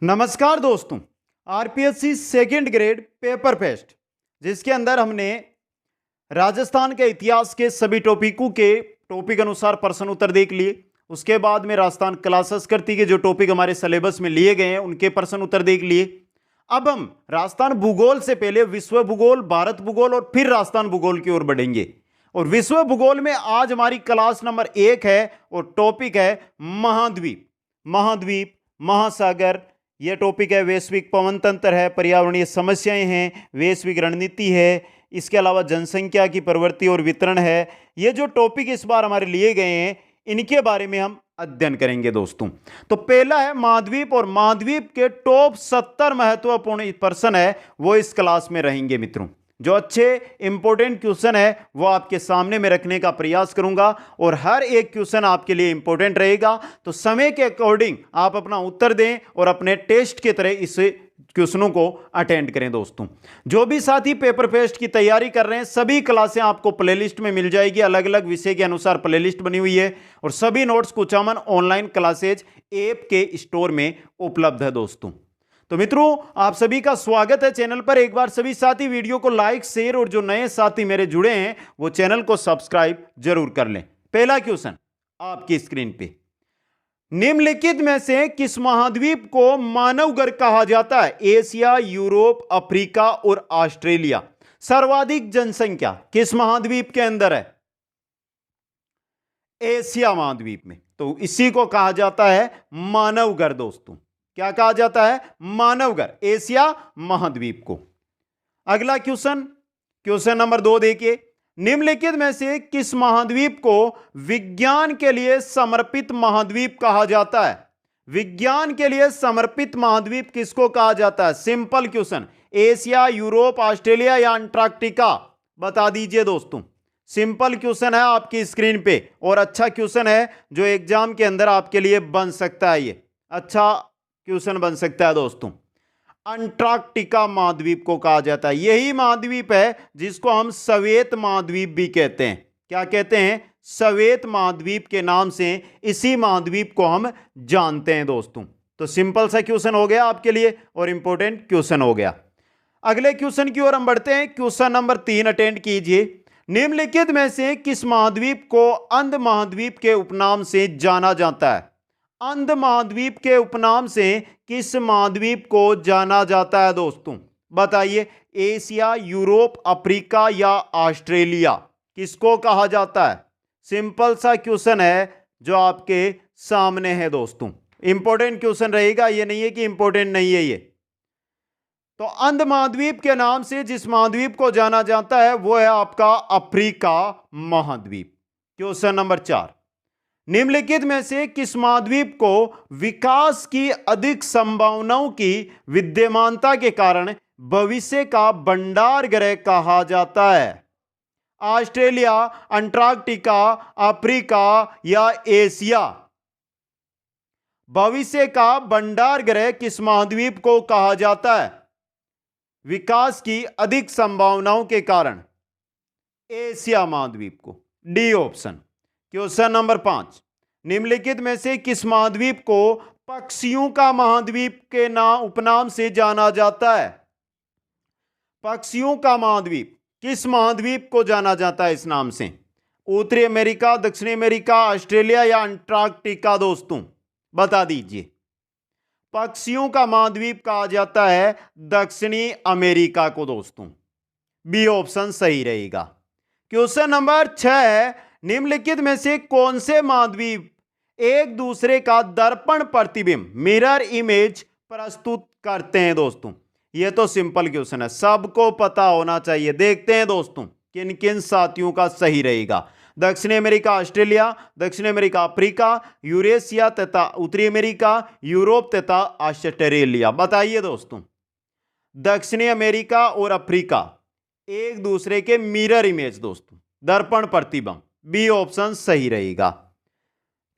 नमस्कार दोस्तों। RPSC second grade paper fest जिसके अंदर हमने राजस्थान के इतिहास के सभी टॉपिक अनुसार प्रश्न उत्तर देख लिए। उसके बाद में राजस्थान क्लासेस करती के जो टॉपिक हमारे सिलेबस में लिए गए हैं उनके प्रश्न उत्तर देख लिए। अब हम राजस्थान भूगोल से पहले विश्व भूगोल, भारत भूगोल और फिर राजस्थान भूगोल की ओर बढ़ेंगे। और विश्व भूगोल में आज हमारी क्लास नंबर 1 है और टॉपिक है महाद्वीप। महाद्वीप, महासागर, यह टॉपिक है। वैश्विक पवन तंत्र है, पर्यावरणीय समस्याएं हैं, वैश्विक रणनीति है, इसके अलावा जनसंख्या की प्रवृत्ति और वितरण है। ये जो टॉपिक इस बार हमारे लिए गए हैं इनके बारे में हम अध्ययन करेंगे दोस्तों। तो पहला है महाद्वीप और महाद्वीप के टॉप 70 महत्वपूर्ण प्रश्न है वो इस क्लास में रहेंगे मित्रों। जो अच्छे इंपॉर्टेंट क्वेश्चन है वो आपके सामने में रखने का प्रयास करूंगा और हर एक क्वेश्चन आपके लिए इंपॉर्टेंट रहेगा। तो समय के अकॉर्डिंग आप अपना उत्तर दें और अपने टेस्ट की तरह इस क्वेश्चनों को अटेंड करें दोस्तों। जो भी साथी पेपर फेस्ट की तैयारी कर रहे हैं सभी क्लासें आपको प्लेलिस्ट में मिल जाएगी। अलग अलग विषय के अनुसार प्लेलिस्ट बनी हुई है और सभी notes Kuchaman online classes app के स्टोर में उपलब्ध है दोस्तों। तो मित्रों आप सभी का स्वागत है चैनल पर। एक बार सभी साथी वीडियो को लाइक, शेयर और जो नए साथी मेरे जुड़े हैं वो चैनल को सब्सक्राइब जरूर कर लें। पहला क्वेश्चन आपकी स्क्रीन पे, निम्नलिखित में से किस महाद्वीप को मानवगर कहा जाता है? एशिया, यूरोप, अफ्रीका और ऑस्ट्रेलिया। सर्वाधिक जनसंख्या किस महाद्वीप के अंदर है? एशिया महाद्वीप में। तो इसी को कहा जाता है मानवगर दोस्तों। क्या कहा जाता है? मानवगर, एशिया महाद्वीप को। अगला क्वेश्चन, क्वेश्चन नंबर 2 देखिए, निम्नलिखित में से किस महाद्वीप को विज्ञान के लिए समर्पित महाद्वीप कहा जाता है? विज्ञान के लिए समर्पित महाद्वीप किसको कहा जाता है? Simple question, Asia, Europe, Australia या अंटार्कटिका? बता दीजिए दोस्तों। सिंपल क्वेश्चन है आपकी स्क्रीन पे और अच्छा क्वेश्चन है जो एग्जाम के अंदर आपके लिए बन सकता है। ये अच्छा क्वेश्चन बन सकता है दोस्तों। अंटार्कटिका महाद्वीप को कहा जाता है। यही महाद्वीप है जिसको हम श्वेत महाद्वीप भी कहते हैं। क्या कहते हैं? श्वेत महाद्वीप के नाम से इसी महाद्वीप को हम जानते हैं दोस्तों। तो सिंपल सा क्वेश्चन हो गया आपके लिए और इंपॉर्टेंट क्वेश्चन हो गया। अगले क्वेश्चन की ओर हम बढ़ते हैं। क्वेश्चन नंबर 3 अटेंड कीजिए। निम्नलिखित में से किस महाद्वीप को अंध महाद्वीप के उपनाम से जाना जाता है? अंध महाद्वीप के उपनाम से किस महाद्वीप को जाना जाता है दोस्तों? बताइए। एशिया, यूरोप, अफ्रीका या ऑस्ट्रेलिया? किसको कहा जाता है? सिंपल सा क्वेश्चन है जो आपके सामने है दोस्तों। इंपॉर्टेंट क्वेश्चन रहेगा, ये नहीं है कि इंपॉर्टेंट नहीं है ये। तो अंध महाद्वीप के नाम से जिस महाद्वीप को जाना जाता है वो है आपका अफ्रीका महाद्वीप। क्वेश्चन नंबर 4, निम्नलिखित में से किस महाद्वीप को विकास की अधिक संभावनाओं की विद्यमानता के कारण भविष्य का भंडार गृह कहा जाता है? ऑस्ट्रेलिया, अंटार्कटिका, अफ्रीका या एशिया? भविष्य का भंडार गृह किस महाद्वीप को कहा जाता है विकास की अधिक संभावनाओं के कारण? एशिया महाद्वीप को। D option. क्वेश्चन नंबर 5, निम्नलिखित में से किस महाद्वीप को पक्षियों का महाद्वीप के उपनाम से जाना जाता है? पक्षियों का महाद्वीप किस महाद्वीप को जाना जाता है इस नाम से? उत्तरी अमेरिका, दक्षिणी अमेरिका, ऑस्ट्रेलिया या अंटार्कटिका दोस्तों? बता दीजिए। पक्षियों का महाद्वीप कहा जाता है दक्षिणी अमेरिका को दोस्तों। बी ऑप्शन सही रहेगा। क्वेश्चन नंबर 6, निम्नलिखित में से कौन से महाद्वीप एक दूसरे का दर्पण प्रतिबिंब, मिरर इमेज प्रस्तुत करते हैं दोस्तों? यह तो सिंपल क्वेश्चन है, सबको पता होना चाहिए। देखते हैं दोस्तों किन किन साथियों का सही रहेगा। दक्षिणी अमेरिका ऑस्ट्रेलिया, दक्षिण अमेरिका अफ्रीका, यूरेशिया तथा उत्तरी अमेरिका, यूरोप तथा ऑस्ट्रेलिया? बताइए दोस्तों। दक्षिणी अमेरिका और अफ्रीका एक दूसरे के मिरर इमेज दोस्तों, दर्पण प्रतिबिंब। बी ऑप्शन सही रहेगा।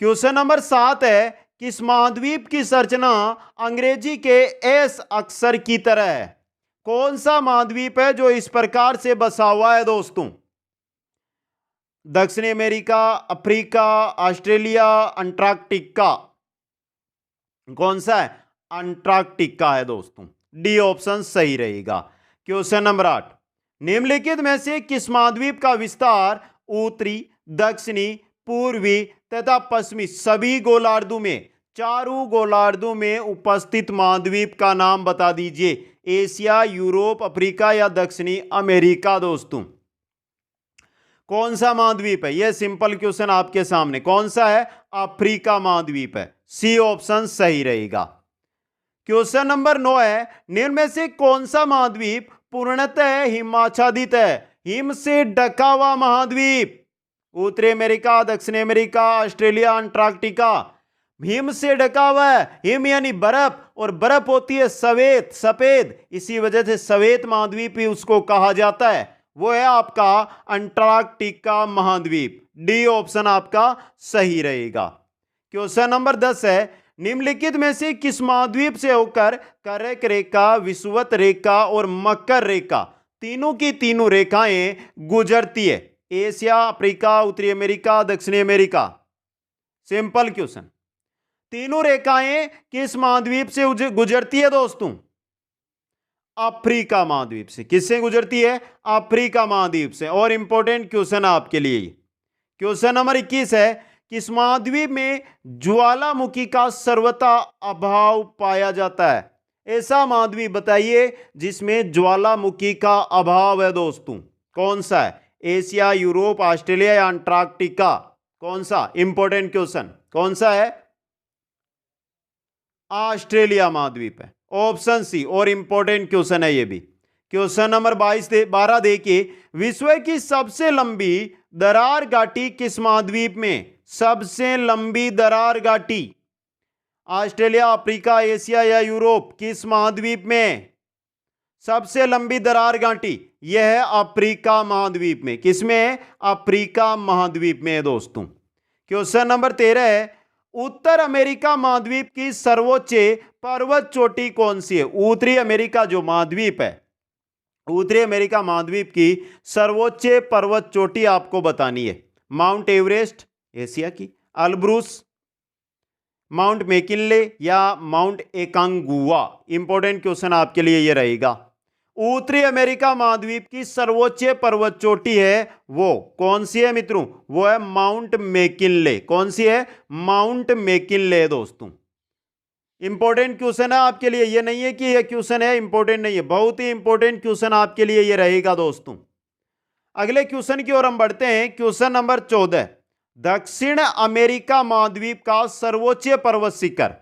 क्वेश्चन नंबर 7 है, किस महाद्वीप की संरचना अंग्रेजी के एस अक्षर की तरह है? कौन सा महाद्वीप है जो इस प्रकार से बसा हुआ है दोस्तों? दक्षिणी अमेरिका, अफ्रीका, ऑस्ट्रेलिया, अंटार्कटिका? कौन सा है? अंटार्कटिका है दोस्तों। डी ऑप्शन सही रहेगा। क्वेश्चन नंबर 8, निम्नलिखित में से किस महाद्वीप का विस्तार उत्तरी, दक्षिणी, पूर्वी तथा पश्चिमी सभी गोलार्धों में, चारों गोलार्धों में उपस्थित महाद्वीप का नाम बता दीजिए। एशिया, यूरोप, अफ्रीका या दक्षिणी अमेरिका दोस्तों। कौन सा महाद्वीप है? यह सिंपल क्वेश्चन आपके सामने। कौन सा है? अफ्रीका महाद्वीप है। सी ऑप्शन सही रहेगा। क्वेश्चन नंबर 9 है, निम्न में से कौन सा महाद्वीप पूर्णतः हिमाच्छादित है? हिम से ढका हुआ महाद्वीप। उत्तरी अमेरिका, दक्षिणी अमेरिका, ऑस्ट्रेलिया, अंटार्कटिका। हिम से ढका हुआ है। हिम यानी बर्फ, और बर्फ होती है सफेद सफेद, इसी वजह से सफेद महाद्वीप ही उसको कहा जाता है। वो है आपका अंटार्कटिका महाद्वीप। डी ऑप्शन आपका सही रहेगा। क्वेश्चन नंबर 10 है, निम्नलिखित में से किस महाद्वीप से होकर कर्क रेखा, विषुवत रेखा और मकर रेखा तीनों की तीनों रेखाएं गुजरती है? एशिया, अफ्रीका, उत्तरी अमेरिका, दक्षिणी अमेरिका। Simple question. तीनों रेखाएं किस महाद्वीप से गुजरती है दोस्तों? अफ्रीका महाद्वीप से। किससे गुजरती है? अफ्रीका महाद्वीप से। और इंपॉर्टेंट क्वेश्चन आपके लिए क्वेश्चन नंबर 21 है, किस महाद्वीप में ज्वालामुखी का सर्वथा अभाव पाया जाता है? ऐसा महाद्वीप बताइए जिसमें ज्वालामुखी का अभाव है दोस्तों। कौन सा है? एशिया, यूरोप, ऑस्ट्रेलिया या अंटार्कटिका? कौन सा? Important question. कौन सा है? ऑस्ट्रेलिया महाद्वीप है। Option C. और इंपॉर्टेंट क्वेश्चन है ये भी। क्वेश्चन नंबर 12 देखिए, विश्व की सबसे लंबी दरार घाटी किस महाद्वीप में? सबसे लंबी दरार घाटी ऑस्ट्रेलिया, अफ्रीका, एशिया या यूरोप? किस महाद्वीप में सबसे लंबी दरार घाटी? यह है अफ्रीका महाद्वीप में। किसमें? अफ्रीका महाद्वीप में है दोस्तों। क्वेश्चन नंबर 13 है, उत्तर अमेरिका महाद्वीप की सर्वोच्च पर्वत चोटी कौन सी है? उत्तरी अमेरिका जो महाद्वीप है, उत्तरी अमेरिका महाद्वीप की सर्वोच्च पर्वत चोटी आपको बतानी है। माउंट एवरेस्ट एशिया की, अल्ब्रूस, माउंट मैकिनले या माउंट एकांगुआ? इंपॉर्टेंट क्वेश्चन आपके लिए यह रहेगा। उत्तरी अमेरिका महाद्वीप की सर्वोच्च पर्वत चोटी है वो कौन सी है मित्रों? वो है माउंट मैकिनले। कौन सी है? माउंट मैकिनले दोस्तों। इंपॉर्टेंट क्वेश्चन है आपके लिए। ये नहीं है कि ये क्वेश्चन है इंपॉर्टेंट नहीं है, बहुत ही इंपॉर्टेंट क्वेश्चन आपके लिए ये रहेगा दोस्तों। अगले क्वेश्चन की ओर हम बढ़ते हैं। क्वेश्चन नंबर 14, दक्षिण अमेरिका महाद्वीप का सर्वोच्च पर्वत शिखर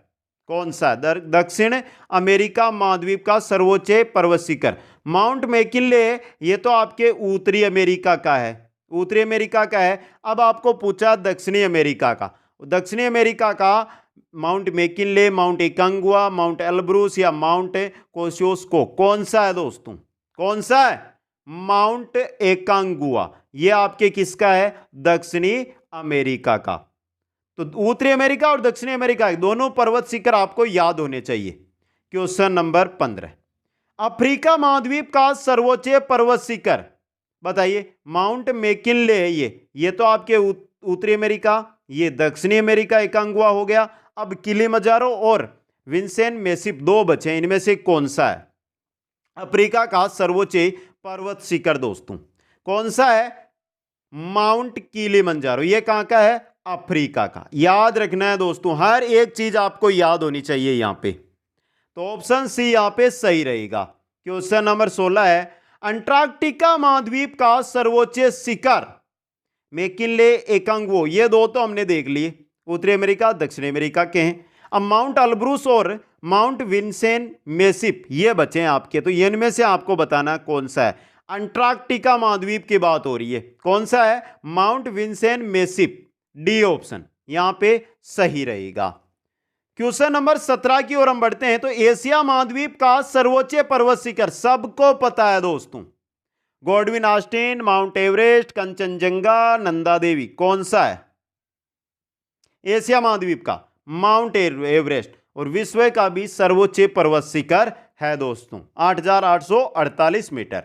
कौन सा है? दक्षिण अमेरिका महाद्वीप का सर्वोच्च पर्वत शिखर माउंट मैकिनले। ये तो आपके उत्तरी अमेरिका का है, उत्तरी अमेरिका का है। अब आपको पूछा दक्षिणी अमेरिका का। दक्षिणी अमेरिका का mount McKinley, Mount Aconcagua, Mount Elbrus या माउंट कोसियोस्को? कौन सा है दोस्तों? कौन सा है? माउंट एकांगुआ। ये आपके किसका है? दक्षिणी अमेरिका का। तो उत्तरी अमेरिका और दक्षिणी अमेरिका दोनों पर्वत शिखर आपको याद होने चाहिए। क्वेश्चन नंबर 15, अफ्रीका महाद्वीप का सर्वोच्च पर्वत शिखर बताइए। माउंट मैकिनले है ये तो आपके उत्तरी अमेरिका, ये दक्षिणी अमेरिका एकांगुआ हो गया। अब किलिमंजारो और विंसेंट मेसिप दो बचे, इनमें से कौन सा है अफ्रीका का सर्वोच्च पर्वत शिखर दोस्तों? कौन सा है? Mount Kilimanjaro. ये कहां का है? अफ्रीका का। याद रखना है दोस्तों, हर एक चीज आपको याद होनी चाहिए यहां पे। तो ऑप्शन सी यहां पे सही रहेगा। क्वेश्चन नंबर 16 है, अंटार्कटिका महाद्वीप का सर्वोच्च शिखर मैकिनले, एकांगुआ, ये दो तो हमने देख लिए, उत्तरी अमेरिका दक्षिणी अमेरिका के हैं। अब माउंट एल्ब्रूस और माउंट विंसेंट मेसिप ये बचे हैं आपके। तो इनमें से आपको बताना कौन सा है। अंटार्कटिका महाद्वीप की बात हो रही है, कौन सा है? Mount Vincent Massif. D option यहां पे सही रहेगा। क्वेश्चन नंबर 17 की ओर हम बढ़ते हैं। तो एशिया महाद्वीप का सर्वोच्च पर्वत शिखर सबको पता है दोस्तों, Godwin Austen, Mount Everest, Kanchenjunga, Nanda Devi. कौन सा है? एशिया महाद्वीप का माउंट एवरेस्ट। और विश्व का भी सर्वोच्च पर्वत शिखर है दोस्तों, 8,848 मीटर।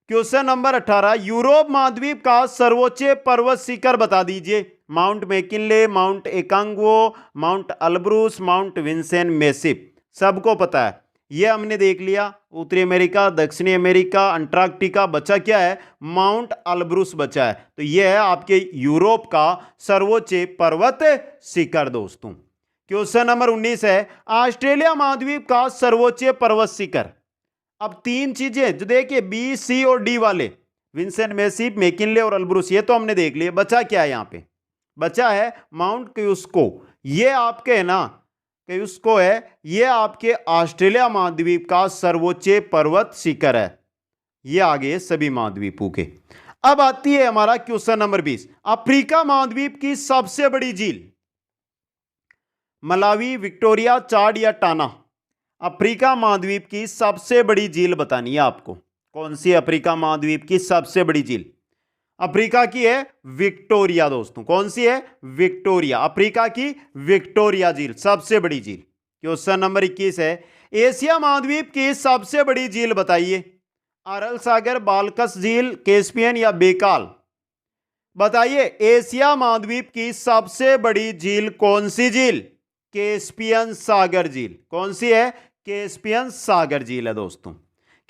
क्वेश्चन नंबर 18, यूरोप महाद्वीप का सर्वोच्च पर्वत शिखर बता दीजिए। Mount McKinley, Mount Aconcagua, Mount Elbrus, Mount Vincent Massif. सबको पता है, ये हमने देख लिया। उत्तरी अमेरिका, दक्षिणी अमेरिका, अंटार्कटिका, बचा क्या है? माउंट अल्ब्रुस बचा है। तो ये है आपके यूरोप का सर्वोच्च पर्वत शिखर दोस्तों। क्वेश्चन नंबर 19 है, ऑस्ट्रेलिया महाद्वीप का सर्वोच्च पर्वत शिखर। अब तीन चीजें जो देखिए, बी, सी और डी वाले, विंसेंट मैसिव, मैकिनले और अल्ब्रुस, ये तो हमने देख लिए। बचा क्या है? यहां पे बचा है माउंट क्यूस्को। ये आपके है ना, क्यूस्को है, ये आपके ऑस्ट्रेलिया महाद्वीप का सर्वोच्च पर्वत शिखर है। ये आगे सभी महाद्वीपों के। अब आती है हमारा क्वेश्चन नंबर 20, अफ्रीका महाद्वीप की सबसे बड़ी झील। मलावी, विक्टोरिया, चाड या टाना? अफ्रीका महाद्वीप की सबसे बड़ी झील बतानी है आपको। कौन सी अफ्रीका महाद्वीप की सबसे बड़ी झील? अफ्रीका की है विक्टोरिया दोस्तों। कौन सी है? विक्टोरिया। अफ्रीका की विक्टोरिया झील सबसे बड़ी झील। क्वेश्चन नंबर 21 है, एशिया महाद्वीप की सबसे बड़ी झील बताइए। अरल सागर, बाल्कस झील, कैस्पियन या बेकाल? बताइए, एशिया महाद्वीप की सबसे बड़ी झील कौन सी झील? कैस्पियन सागर झील। कौन सी है? कैस्पियन सागर झील है दोस्तों।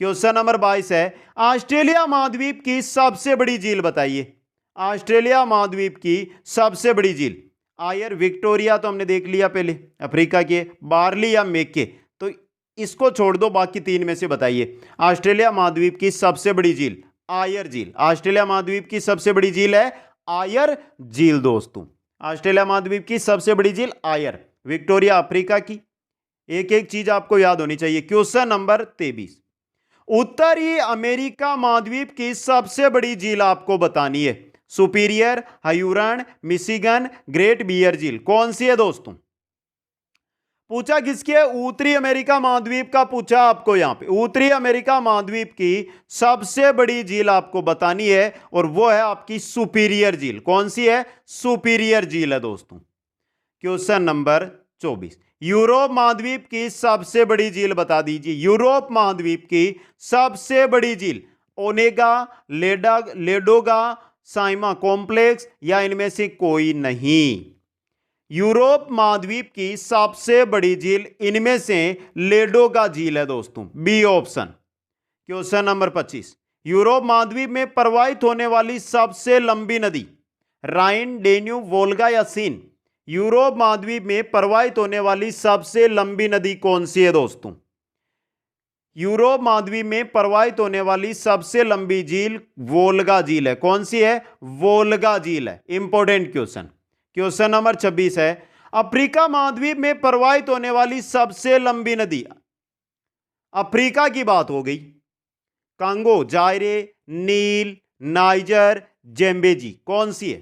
क्वेश्चन नंबर 22 है, ऑस्ट्रेलिया महाद्वीप की सबसे बड़ी झील बताइए। ऑस्ट्रेलिया महाद्वीप की सबसे बड़ी झील। आयर, विक्टोरिया तो हमने देख लिया पहले, अफ्रीका के, बार्ली या मेके, तो इसको छोड़ दो, बाकी तीन में से बताइए। ऑस्ट्रेलिया महाद्वीप की सबसे बड़ी झील आयर झील। ऑस्ट्रेलिया महाद्वीप की सबसे बड़ी झील है आयर झील दोस्तों। ऑस्ट्रेलिया महाद्वीप की सबसे बड़ी झील आयर। विक्टोरिया अफ्रीका की। एक एक चीज आपको याद होनी चाहिए। क्वेश्चन नंबर 23, उत्तरी अमेरिका महाद्वीप की सबसे बड़ी झील आपको बतानी है। सुपीरियर, हयूरन, मिशिगन, ग्रेट बियर झील, कौन सी है दोस्तों? पूछा किसकी है? उत्तरी अमेरिका महाद्वीप का पूछा आपको। यहां पे उत्तरी अमेरिका महाद्वीप की सबसे बड़ी झील आपको बतानी है, और वो है आपकी सुपीरियर झील। कौन सी है? सुपीरियर झील है दोस्तों। क्वेश्चन नंबर 24, यूरोप महाद्वीप की सबसे बड़ी झील बता दीजिए। यूरोप महाद्वीप की सबसे बड़ी झील ओनेगा, लेडोगा, साइमा कॉम्प्लेक्स या इनमें से कोई नहीं? यूरोप महाद्वीप की सबसे बड़ी झील इनमें से लेडोगा झील है दोस्तों, B option. Question number 25, Europe महाद्वीप में प्रवाहित होने वाली सबसे लंबी नदी। राइन, डेन्यूब, वोल्गा या सीन? यूरोप महाद्वीप में प्रवाहित होने वाली सबसे लंबी नदी कौन सी है दोस्तों? यूरोप महाद्वीप में प्रवाहित होने वाली सबसे लंबी झील वोल्गा झील है। कौन सी है? वोल्गा झील है। Important question. क्वेश्चन नंबर 26 है, अफ्रीका महाद्वीप में प्रवाहित होने वाली सबसे लंबी नदी। अफ्रीका की बात हो गई। कांगो, जायरे, नील, नाइजर, जेम्बेजी, कौन सी है?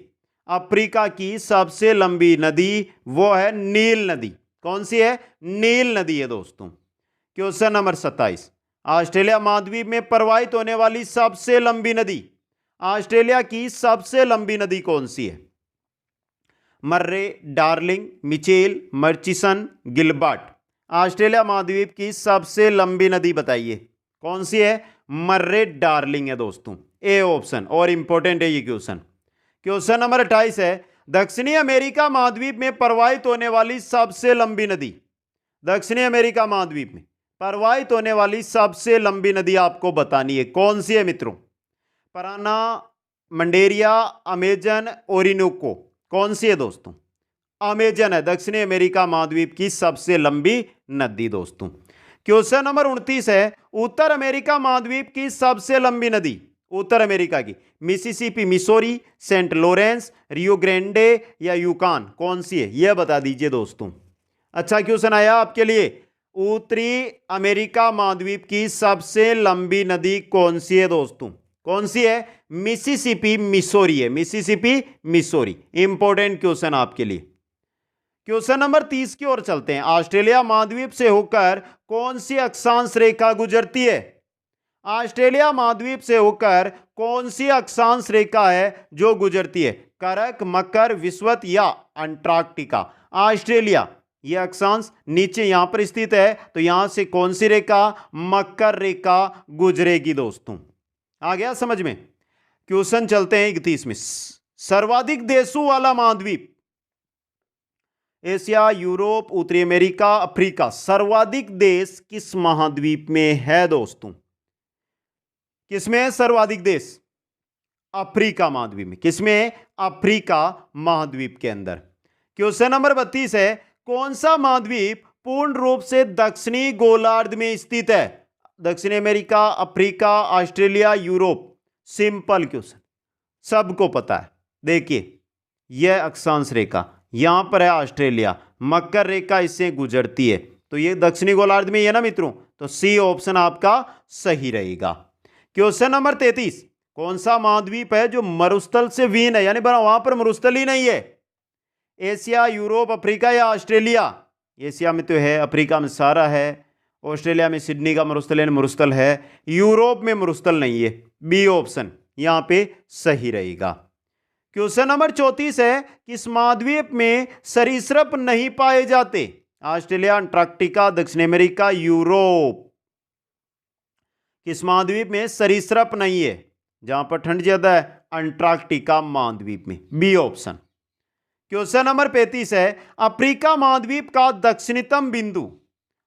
अफ्रीका की सबसे लंबी नदी वो है नील नदी। कौन सी है? नील नदी है दोस्तों। क्वेश्चन नंबर 27, ऑस्ट्रेलिया महाद्वीप में प्रवाहित होने वाली सबसे लंबी नदी। ऑस्ट्रेलिया की सबसे लंबी नदी कौन सी है? Murray, Darling, Mitchell, Murchison, Gilbert? Australia महाद्वीप की सबसे लंबी नदी बताइए। कौन सी है? मर्रे डार्लिंग है दोस्तों, ए ऑप्शन। और इंपॉर्टेंट है ये क्वेश्चन। क्वेश्चन नंबर 28 है, दक्षिणी अमेरिका महाद्वीप में प्रवाहित होने वाली सबसे लंबी नदी। दक्षिणी अमेरिका महाद्वीप में प्रवाहित होने वाली सबसे लंबी नदी आपको बतानी है। कौन सी है मित्रों? Parana, Madeira, Amazon, Orinoco? कौन सी है दोस्तों? अमेजन है दक्षिणी अमेरिका महाद्वीप की सबसे लंबी नदी दोस्तों। क्वेश्चन नंबर 29 है, उत्तर अमेरिका महाद्वीप की सबसे लंबी नदी। उत्तर अमेरिका की Mississippi, Missouri, Saint Lawrence, Rio Grande या यूकान? कौन सी है? यह बता दीजिए दोस्तों। अच्छा क्वेश्चन आया आपके लिए। उत्तरी अमेरिका महाद्वीप की सबसे लंबी नदी कौन सी है दोस्तों? कौन सी है? मिसिसिपी, मिसोरी है। Mississippi, Missouri. इंपॉर्टेंट क्वेश्चन आपके लिए। क्वेश्चन नंबर 30 की ओर चलते हैं। ऑस्ट्रेलिया महाद्वीप से होकर कौन सी अक्षांश रेखा गुजरती है? ऑस्ट्रेलिया महाद्वीप से होकर कौन सी अक्षांश रेखा है जो गुजरती है? करक, मकर, विषुवत या अंटार्कटिका? ऑस्ट्रेलिया, यह अक्षांश नीचे यहां पर स्थित है, तो यहां से कौन सी रेखा? मकर रेखा गुजरेगी दोस्तों। आ गया समझ में? क्वेश्चन चलते हैं 31 में। सर्वाधिक देशों वाला महाद्वीप। एशिया, यूरोप, उत्तरी अमेरिका, अफ्रीका। सर्वाधिक देश किस महाद्वीप में है दोस्तों? किसमें है सर्वाधिक देश? अफ्रीका महाद्वीप में। किसमें? अफ्रीका महाद्वीप के अंदर। क्वेश्चन नंबर 32 है, कौन सा महाद्वीप पूर्ण रूप से दक्षिणी गोलार्ध में स्थित है? दक्षिण America, Africa, Australia, Europe. Simple question, सबको पता है। देखिए, यह अक्षांश रेखा यहां पर है ऑस्ट्रेलिया, मकर रेखा इससे गुजरती है, तो यह दक्षिणी गोलार्ध में है ना मित्रों, तो सी ऑप्शन आपका सही रहेगा। क्वेश्चन नंबर 33, कौन सा महाद्वीप है जो मरुस्थल से विहीन है, यानी वहां पर मरुस्थल ही नहीं है? एशिया, यूरोप, अफ्रीका या ऑस्ट्रेलिया? एशिया में तो है, अफ्रीका में सारा है, ऑस्ट्रेलिया में सिडनी का मरुस्थल है, यूरोप में मरुस्थल नहीं है। बी ऑप्शन यहां पे सही रहेगा। क्वेश्चन नंबर 34 है, किस महाद्वीप में सरीसृप नहीं पाए जाते? ऑस्ट्रेलिया, अंटार्कटिका, दक्षिण अमेरिका, यूरोप। किस महाद्वीप में सरीसृप नहीं है, जहां पर ठंड ज्यादा है? अंटार्कटिका महाद्वीप में। B option. क्वेश्चन नंबर 35 है, अफ्रीका महाद्वीप का दक्षिणतम बिंदु,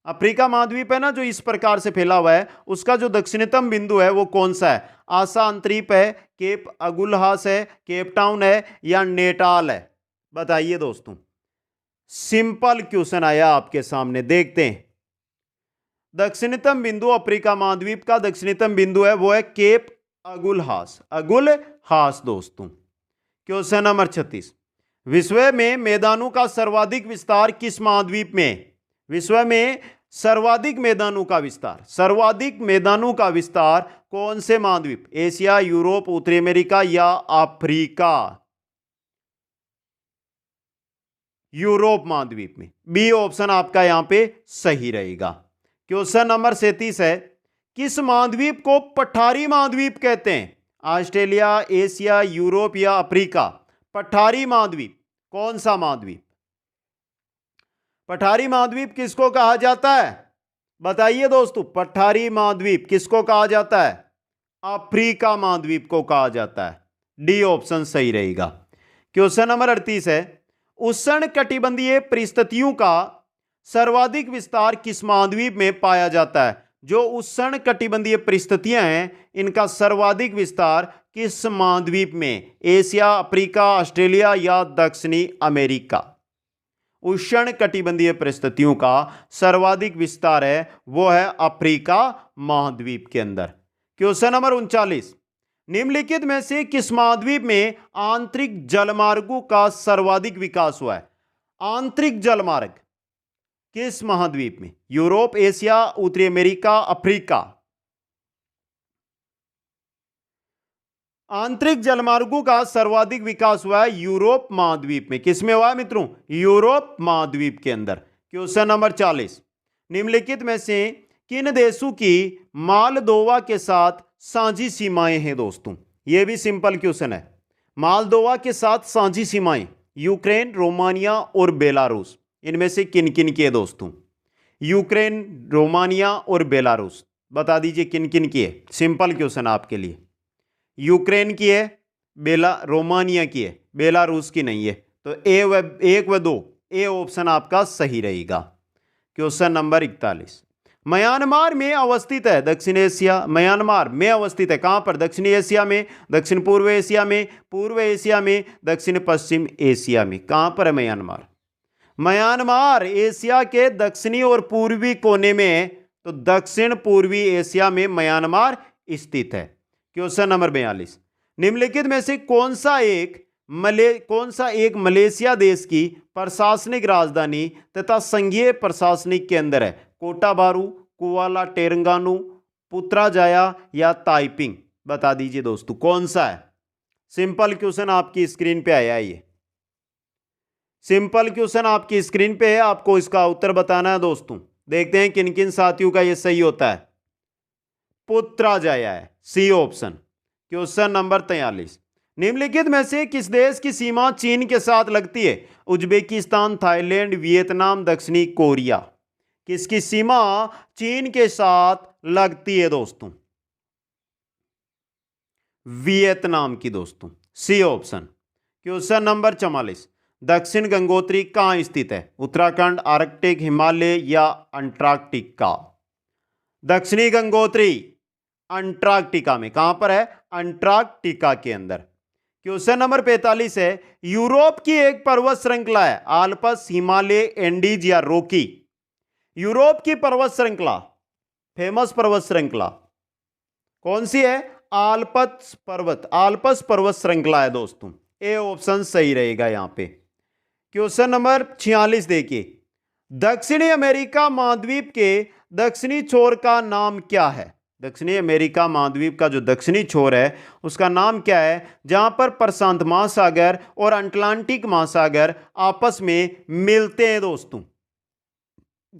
अफ्रीका महाद्वीप है ना जो इस प्रकार से फैला हुआ है, उसका जो दक्षिणतम बिंदु है वो कौन सा है? आशा अंतरीप है, केप अगुलहास है, केप टाउन है या नेटाल है? बताइए दोस्तों। सिंपल क्वेश्चन आया आपके सामने, देखते हैं। दक्षिणतम बिंदु अफ्रीका महाद्वीप का दक्षिणतम बिंदु है वो है केप अगुलहास, अगुलहास दोस्तों। क्वेश्चन नंबर 36, विश्व में मैदानों का सर्वाधिक विस्तार किस महाद्वीप में? विश्व में सर्वाधिक मैदानों का विस्तार, सर्वाधिक मैदानों का विस्तार कौन से महाद्वीप? एशिया, यूरोप, उत्तरी अमेरिका या अफ्रीका? यूरोप महाद्वीप में। बी ऑप्शन आपका यहां पे सही रहेगा। क्वेश्चन नंबर 37 है, किस महाद्वीप को पठारी महाद्वीप कहते हैं? ऑस्ट्रेलिया, एशिया, यूरोप या अफ्रीका? पठारी महाद्वीप कौन सा महाद्वीप? पठारी महाद्वीप किसको कहा जाता है? बताइए दोस्तों, पठारी महाद्वीप किसको कहा जाता है? अफ्रीका महाद्वीप को कहा जाता है। डी ऑप्शन सही रहेगा। क्वेश्चन नंबर 38 है, उष्ण कटिबंधीय परिस्थितियों का सर्वाधिक विस्तार किस महाद्वीप में पाया जाता है? जो उष्ण कटिबंधीय परिस्थितियां हैं, इनका सर्वाधिक विस्तार किस महाद्वीप में? एशिया, अफ्रीका, ऑस्ट्रेलिया या दक्षिणी अमेरिका? उष्ण कटिबंधीय परिस्थितियों का सर्वाधिक विस्तार है वो है अफ्रीका महाद्वीप के अंदर। क्वेश्चन नंबर 39, निम्नलिखित में से किस महाद्वीप में आंतरिक जलमार्गों का सर्वाधिक विकास हुआ है? आंतरिक जलमार्ग किस महाद्वीप में? यूरोप, एशिया, उत्तरी अमेरिका, अफ्रीका? आंतरिक जलमार्गों का सर्वाधिक विकास हुआ है यूरोप महाद्वीप में। किसमें हुआ है मित्रों? यूरोप महाद्वीप के अंदर। क्वेश्चन नंबर 40, निम्नलिखित में से किन देशों की मालदोवा के साथ साझी सीमाएं हैं दोस्तों? यह भी सिंपल क्वेश्चन है। मालदोवा के साथ साझी सीमाएं यूक्रेन, रोमानिया और बेलारूस, इनमें से किन किन की है दोस्तों? यूक्रेन, रोमानिया और बेलारूस, बता दीजिए किन किन की है। सिंपल क्वेश्चन आपके लिए। यूक्रेन की है, रोमानिया की है, बेलारूस की नहीं है, तो एक व दो, ए ऑप्शन आपका सही रहेगा। क्वेश्चन नंबर 41, म्यांमार में अवस्थित है दक्षिण एशिया, म्यांमार में अवस्थित है कहां पर? दक्षिणी एशिया में, दक्षिण पूर्व एशिया में, पूर्व एशिया में, दक्षिण पश्चिम एशिया में? कहां पर है म्यांमार? म्यांमार एशिया के दक्षिणी और पूर्वी कोने में है, तो दक्षिण पूर्वी एशिया में म्यांमार स्थित है। क्वेश्चन नंबर 42, निम्नलिखित में से कौन सा एक मलेशिया देश की प्रशासनिक राजधानी तथा संघीय प्रशासनिक केंद्र है? कोटाबारू, कुआला टेरंगानू, पुत्राजाया या ताइपिंग? बता दीजिए दोस्तों कौन सा है। सिंपल क्वेश्चन आपकी स्क्रीन पे आया, ये सिंपल क्वेश्चन आपकी स्क्रीन पे है, आपको इसका उत्तर बताना है दोस्तों। देखते हैं किन किन साथियों का ये सही होता है। पुत्राजाया है, सी ऑप्शन। क्वेश्चन नंबर 43, निम्नलिखित में से किस देश की सीमा चीन के साथ लगती है? उज्बेकिस्तान, थाईलैंड, वियतनाम, दक्षिणी कोरिया? किसकी सीमा चीन के साथ लगती है दोस्तों? वियतनाम की दोस्तों, सी ऑप्शन। क्वेश्चन नंबर 44, दक्षिण गंगोत्री कहाँ स्थित है? उत्तराखंड, आर्कटिक, हिमालय या अंटार्कटिका? दक्षिणी गंगोत्री अंटार्कटिका में। कहां पर है? अंटार्कटिका के अंदर। क्वेश्चन नंबर 45 है, यूरोप की एक पर्वत श्रृंखला है, आल्प्स, हिमालय, एंडीज या रॉकी? यूरोप की पर्वत श्रृंखला, फेमस पर्वत श्रृंखला कौन सी है? आल्प्स पर्वत श्रृंखला है दोस्तों। ए ऑप्शन सही रहेगा यहां पे। क्वेश्चन नंबर 46 देखिए, दक्षिणी अमेरिका महाद्वीप के दक्षिणी छोर का नाम क्या है? दक्षिणी अमेरिका महाद्वीप का जो दक्षिणी छोर है उसका नाम क्या है, जहां पर प्रशांत महासागर और अटलांटिक महासागर आपस में मिलते हैं दोस्तों?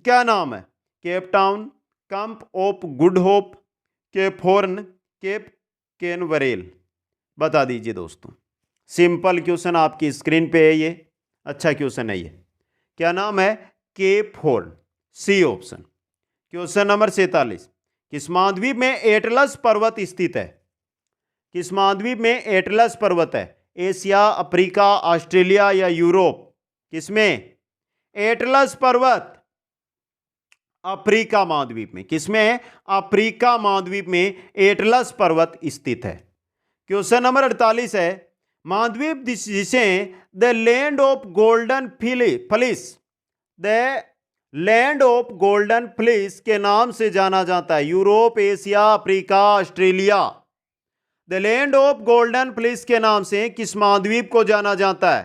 क्या नाम है? Cape Town, Cape of Good Hope, Cape Horn, Cape Canaveral? बता दीजिए दोस्तों। सिंपल क्वेश्चन आपकी स्क्रीन पे है, ये अच्छा क्वेश्चन है ये। क्या नाम है? Cape Horn, C option. Question number 47, किस महाद्वीप में एटलस पर्वत स्थित है? किस महाद्वीप में एटलस पर्वत है? एशिया, अफ्रीका, ऑस्ट्रेलिया या यूरोप? किसमें? एटलस पर्वत अफ्रीका महाद्वीप में। किसमें है? अफ्रीका महाद्वीप में एटलस पर्वत स्थित है। क्वेश्चन नंबर 48 है, महाद्वीप जिसे the land of golden fleece, the land of golden fleece के नाम से जाना जाता है? Europe, Asia, Africa, Australia? The land of golden fleece के नाम से किस महाद्वीप को जाना जाता है?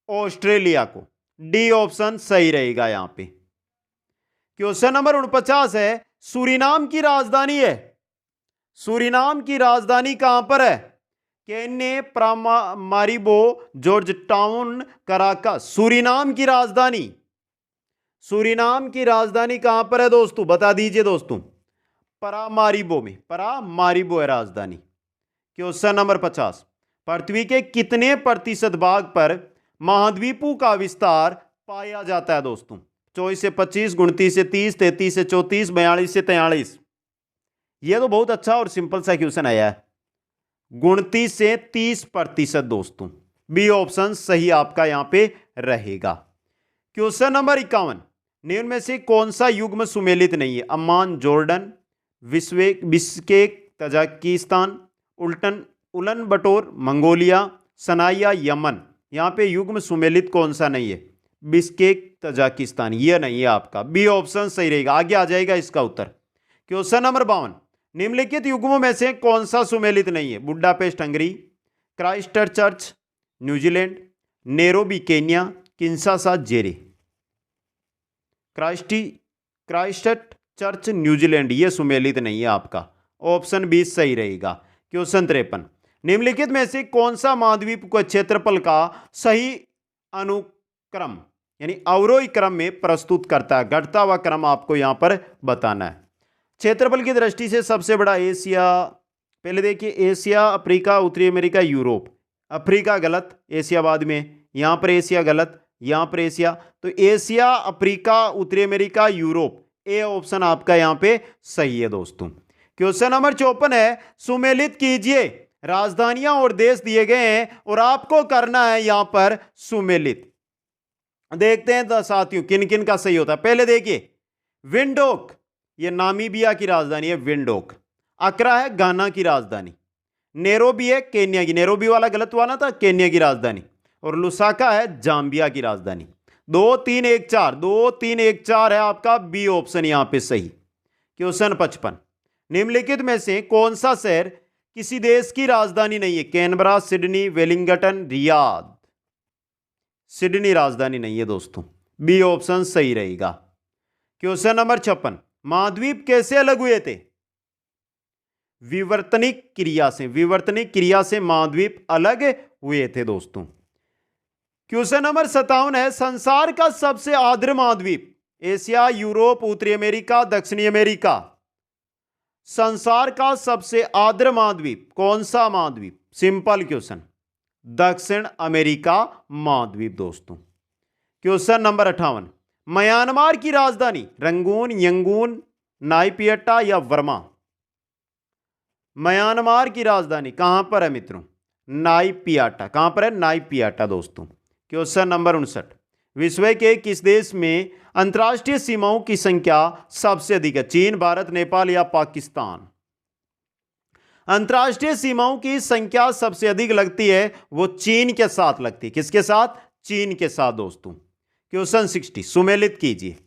ऑस्ट्रेलिया को। डी ऑप्शन सही रहेगा यहां पे। क्वेश्चन नंबर 49 है, सूरीनाम की राजधानी है, सूरीनाम की राजधानी कहां पर है? Kenya, Paramaribo, George Town, Caracas? Suriname की राजधानी, सूरीनाम की राजधानी कहां पर है दोस्तों? बता दीजिए दोस्तों। परामारिबो में, परामारिबो है राजधानी। क्वेश्चन नंबर 50, पृथ्वी के कितने प्रतिशत भाग पर महाद्वीपों का विस्तार पाया जाता है दोस्तों? 24 से 25, 29 से 30, 33 से 34, 42 से 43? यह तो बहुत अच्छा और सिंपल सा क्वेश्चन आया है। 29 से 30% दोस्तों। बी ऑप्शन सही आपका यहां पे रहेगा। क्वेश्चन नंबर 51, निम्न में से कौन सा युग्म सुमेलित नहीं है? अम्मान, जॉर्डन, बिश्केक, तजाकिस्तान, उलन बटोर, मंगोलिया, सनाया, यमन? यहां पे युग्म सुमेलित कौन सा नहीं है? बिश्केक, तजाकिस्तान, यह नहीं है आपका। बी ऑप्शन सही रहेगा, आगे आ जाएगा इसका उत्तर। क्वेश्चन नंबर 52, निम्नलिखित युग्मों में से कौन सा सुमेलित नहीं है? Budapest Hungary, Christchurch New Zealand, Nairobi Kenya, Kinshasa Zaire? Christchurch New Zealand, यह सुमेलित नहीं है आपका। ऑप्शन बी सही रहेगा। क्वेश्चन 53, निम्नलिखित में से कौन सा महाद्वीप को क्षेत्रफल का सही अनुक्रम यानी अवरोही क्रम में प्रस्तुत करता है? घटता हुआ क्रम आपको यहां पर बताना है। क्षेत्रफल की दृष्टि से सबसे बड़ा एशिया, पहले देखिए एशिया, अफ्रीका, उत्तरी अमेरिका, यूरोप। अफ्रीका गलत, एशिया बाद में, यहां पर एशिया गलत, यहां पर एशिया, तो एशिया, अफ्रीका, उत्तरी अमेरिका, यूरोप, ए ऑप्शन आपका यहां पे सही है दोस्तों। क्वेश्चन नंबर 54 है, सुमेलित कीजिए, राजधानियां और देश दिए गए हैं और आपको करना है यहां पर सुमेलित। देखते हैं तो साथियों किन किन का सही होता है। पहले देखिए विंडोक, ये नामीबिया की राजधानी है विंडोक। अकरा है गाना की राजधानी। नैरोबी है केन्या की, नैरोबी वाला गलत हुआ ना था, केन्या की राजधानी। और लुसाका है जाम्बिया की राजधानी। 2 3 1 4, 2 3 1 4 है आपका बी ऑप्शन यहां पे सही। क्वेश्चन 55, निम्नलिखित में से कौन सा शहर किसी देश की राजधानी नहीं है? Canberra, Sydney, Wellington, Riyadh? Sydney राजधानी नहीं है दोस्तों। बी ऑप्शन सही रहेगा। क्वेश्चन नंबर 56, महाद्वीप कैसे अलग हुए थे? विवर्तनिक क्रिया से, विवर्तनिक क्रिया से महाद्वीप अलग हुए थे दोस्तों। क्वेश्चन नंबर 57 है, संसार का सबसे आर्द्र महाद्वीप? एशिया, यूरोप, उत्तरी अमेरिका, दक्षिणी अमेरिका? संसार का सबसे आर्द्र महाद्वीप कौन सा महाद्वीप? सिंपल क्वेश्चन, दक्षिण अमेरिका महाद्वीप दोस्तों। क्वेश्चन नंबर 58, म्यांमार की राजधानी? रंगून, यंगून, नाइपियटा या वर्मा? म्यांमार की राजधानी कहां पर है मित्रों? नाइपियाटा। कहां पर है? नाइपियाटा दोस्तों। क्वेश्चन नंबर 59, विश्व के किस देश में अंतर्राष्ट्रीय सीमाओं की संख्या सबसे अधिक है? चीन, भारत, नेपाल या पाकिस्तान? अंतर्राष्ट्रीय सीमाओं की संख्या सबसे अधिक लगती है वो चीन के साथ लगती है। किसके साथ? चीन के साथ दोस्तों। क्वेश्चन 60 सुमेलित कीजिए।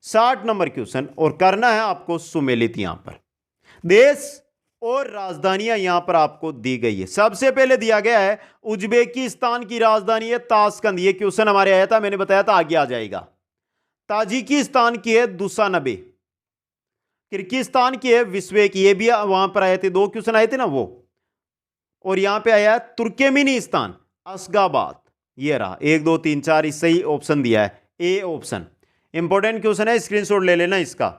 60 नंबर क्वेश्चन, और करना है आपको सुमेलित। यहां पर देश और राजधानियां यहां पर आपको दी गई है। सबसे पहले दिया गया है उज्बेकिस्तान की राजधानी है ताशकंद। ये क्वेश्चन हमारे आया था, मैंने बताया था आगे आ जाएगा। ताजिकिस्तान की है दुसानबे। किर्गिस्तान की है विश्वेक। ये भी वहां पर आए थे, 2 क्वेश्चन आए थे ना वो। और यहां पे आया तुर्कमेनिस्तान अशगाबाद। ये रहा 1 2 3 4 सही ऑप्शन दिया है, ए ऑप्शन। इंपॉर्टेंट क्वेश्चन है, स्क्रीनशॉट ले लेना इसका।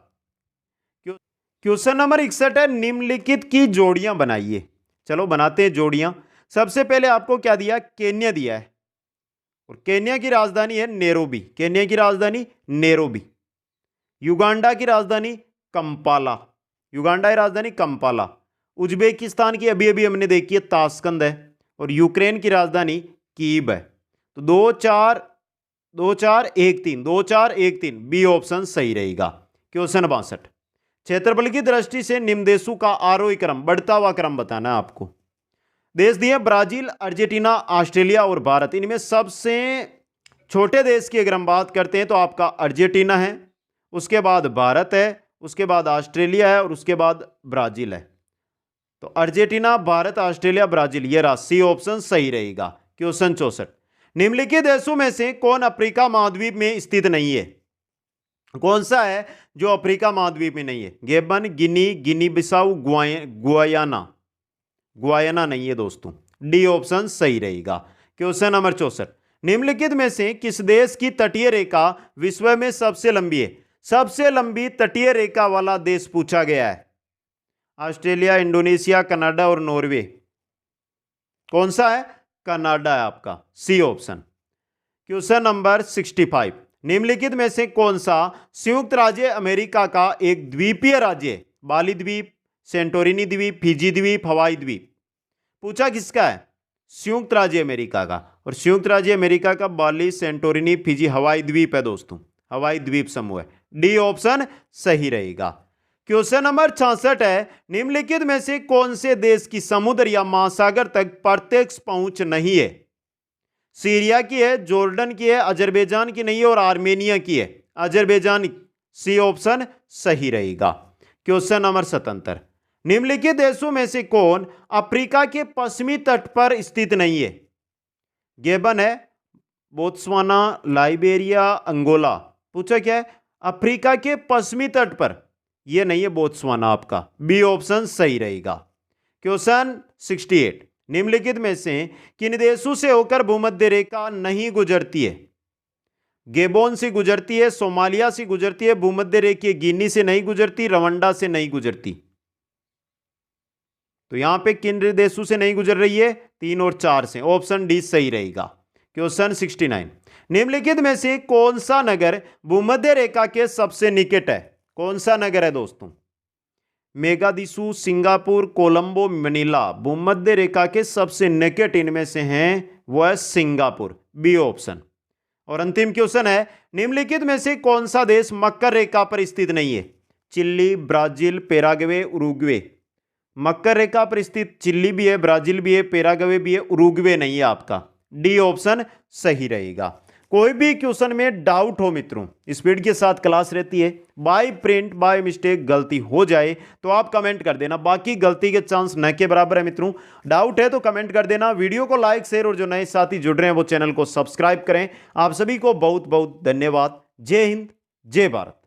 क्वेश्चन नंबर 61 है, निम्नलिखित की जोड़ियां बनाइए। चलो बनाते हैं जोड़ियां। सबसे पहले आपको क्या दिया? केन्या दिया है, और केन्या की राजधानी है नैरोबी। केन्या की राजधानी नैरोबी। युगांडा की राजधानी कंपाला। युगांडा की राजधानी कंपाला। उज्बेकिस्तान की अभी अभी हमने देखी है ताशकंद है, और यूक्रेन की राजधानी कीव है। तो 2 4 2 4 1 3 2 4 1 3 बी ऑप्शन सही रहेगा। क्वेश्चन 62, क्षेत्रफल की दृष्टि से निम्न देशों का आरोही क्रम, बढ़ता हुआ क्रम बताना है आपको। देश दिए ब्राजील, अर्जेंटीना, ऑस्ट्रेलिया और भारत। इनमें सबसे छोटे देश की अगर हम बात करते हैं तो आपका अर्जेंटीना है, उसके बाद भारत है, उसके बाद ऑस्ट्रेलिया है, और उसके बाद ब्राजील है। तो अर्जेंटीना, भारत, ऑस्ट्रेलिया, ब्राजील, ये राशि ऑप्शन सही रहेगा। क्वेश्चन 64, निम्नलिखित देशों में से कौन अफ्रीका महाद्वीप में स्थित नहीं है? कौन सा है जो अफ्रीका महाद्वीप में नहीं है? गेबन, गिनी, गिनी बिसाऊ, गुयाना। गुयाना नहीं है दोस्तों, डी ऑप्शन सही रहेगा। क्वेश्चन नंबर 64, निम्नलिखित में से किस देश की तटीय रेखा विश्व में सबसे लंबी है? सबसे लंबी तटीय रेखा वाला देश पूछा गया है। ऑस्ट्रेलिया, इंडोनेशिया, कनाडा और नॉर्वे। कौन सा है? कनाडा है आपका, सी ऑप्शन। क्वेश्चन नंबर 65, निम्नलिखित में से कौन सा संयुक्त राज्य अमेरिका का एक द्वीपीय राज्य है? बाली द्वीप, सेंटोरिनी द्वीप, फिजी द्वीप, हवाई द्वीप। पूछा किसका है? संयुक्त राज्य अमेरिका का। और संयुक्त राज्य अमेरिका का बाली, सेंटोरिनी, फिजी, हवाई द्वीप है दोस्तों। हवाई द्वीप समूह है, डी ऑप्शन सही रहेगा। क्वेश्चन नंबर 66 है, निम्नलिखित में से कौन से देश की समुद्र या महासागर तक प्रत्यक्ष पहुंच नहीं है? सीरिया की है, जॉर्डन की है, अजरबैजान की नहीं है, और आर्मेनिया की है। अजरबैजान, सी ऑप्शन सही रहेगा। क्वेश्चन नंबर 77, निम्नलिखित देशों में से कौन अफ्रीका के पश्चिमी तट पर स्थित नहीं है? गेबन है, बोत्सवाना, लाइबेरिया, अंगोला। पूछा क्या है? अफ्रीका के पश्चिमी तट पर, यह नहीं है बोत्सवाना आपका, बी ऑप्शन सही रहेगा। क्वेश्चन 68, निम्नलिखित में से किन देशों से होकर भूमध्य रेखा नहीं गुजरती है? गेबोन से गुजरती है, सोमालिया से गुजरती है, भूमध्य रेखा गिनी से नहीं गुजरती, रवांडा से नहीं गुजरती। तो यहां पे किन देशों से नहीं गुजर रही है? 3 और 4 से, ऑप्शन डी सही रहेगा। क्वेश्चन 69, निम्नलिखित में से कौन सा नगर भूमध्य रेखा के सबसे निकट है? कौन सा नगर है दोस्तों? मेगादिसू, सिंगापुर, कोलंबो, मनीला। भूमध्य रेखा के सबसे निकट इनमें से हैं वो है सिंगापुर, बी ऑप्शन। और अंतिम क्वेश्चन है, निम्नलिखित में से कौन सा देश मकर रेखा पर स्थित नहीं है? Chile, Brazil, Paraguay, Uruguay. मकर रेखा पर स्थित चिली भी है, ब्राजील भी है, पैराग्वे भी है, उरुग्वे नहीं है आपका, डी ऑप्शन सही रहेगा। कोई भी क्वेश्चन में डाउट हो मित्रों, स्पीड के साथ क्लास रहती है, बाय प्रिंट बाय मिस्टेक गलती हो जाए तो आप कमेंट कर देना, बाकी गलती के चांस न के बराबर है मित्रों। डाउट है तो कमेंट कर देना, वीडियो को लाइक शेयर, और जो नए साथी जुड़ रहे हैं वो चैनल को सब्सक्राइब करें। आप सभी को बहुत बहुत धन्यवाद। जय हिंद, जय भारत।